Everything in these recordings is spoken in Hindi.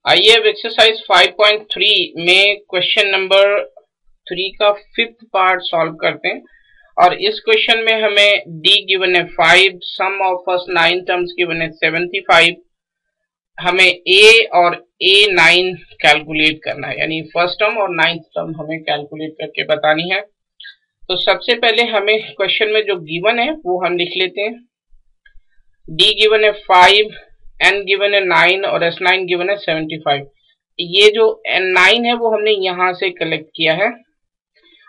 आइए अब एक्सरसाइज 5.3 में क्वेश्चन नंबर 3 का 5th पार्ट सॉल्व करते हैं। और इस क्वेश्चन में हमें डी गिवन है 5, सम ऑफ फर्स्ट 9 टर्म्स गिवन है 75, हमें ए और A9 कैलकुलेट करना है, यानी फर्स्ट टर्म और 9th टर्म हमें कैलकुलेट करके बतानी है। तो सबसे पहले हमें क्वेश्चन में जो गिवन है वो हम लिख लेते हैं। डी गिवन है 5, n गिवन है 9 और S9 गिवन है 75। ये जो N9 है वो हमने यहां से कलेक्ट किया है।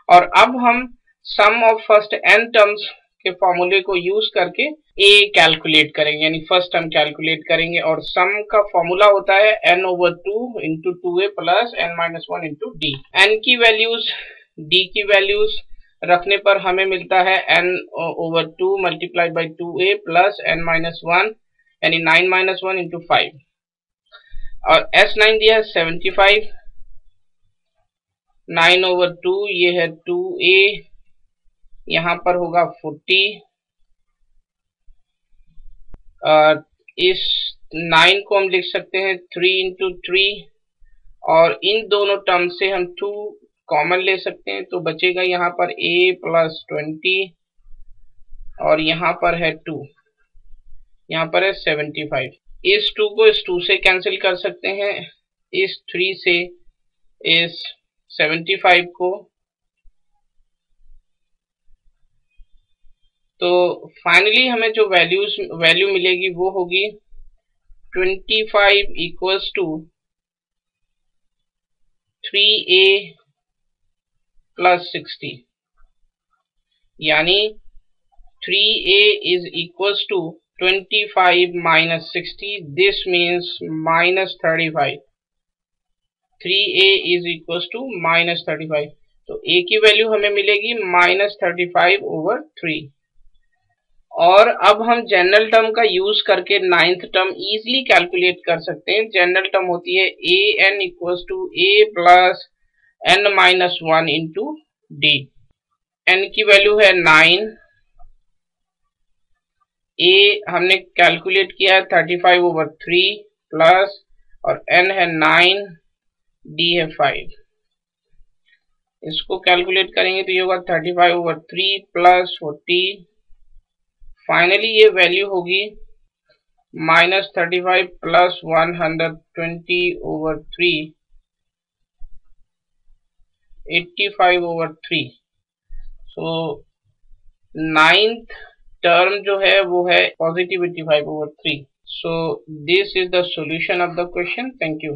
और अब हम सम ऑफ फर्स्ट n टर्म्स के फॉर्मूले को यूज करके a कैलकुलेट करेंगे, यानी फर्स्ट टर्म कैलकुलेट करेंगे। और सम का फॉर्मूला होता है n/2 into 2a plus n-1 into D. n की वैल्यूज d की वैल्यूज रखने पर हमें मिलता है n/2 multiplied by 2a plus n-1 यानी 9-1 इंटू 5। और S9 दिया है 75, 9/2 ये है 2a, यहां पर होगा 40। इस 9 को हम लिख सकते हैं 3 इंटू 3, और इन दोनों टर्म से हम 2 कॉमन ले सकते हैं, तो बचेगा यहाँ पर a प्लस 20 और यहाँ पर है 2, यहाँ पर है 75। इस 2 को इस 2 से कैंसिल कर सकते हैं, इस 3 से इस 75 को। तो फाइनली हमें जो वैल्यू मिलेगी वो होगी 25 इक्वल्स टू 3a प्लस 60, यानी 3a is equals to 25 minus 60, this means minus 35। 3a is equals to minus 35, तो a की वैल्यू हमें मिलेगी माइनस 35/3। और अब हम जनरल टर्म का यूज करके 9th टर्म इजीली कैलकुलेट कर सकते हैं। जनरल टर्म होती है an equals to a plus n-1 into D. n की वैल्यू है 9, a हमने कैलकुलेट किया है 35/3 प्लस, और n है 9, d है 5। इसको कैलकुलेट करेंगे तो ये होगा 35/3 प्लस 40। फाइनली ये वैल्यू होगी माइनस 35 प्लस 120/3, 85/3। सो 9th टर्म जो है वो है positive 85/3। So this is the solution of the question. Thank you.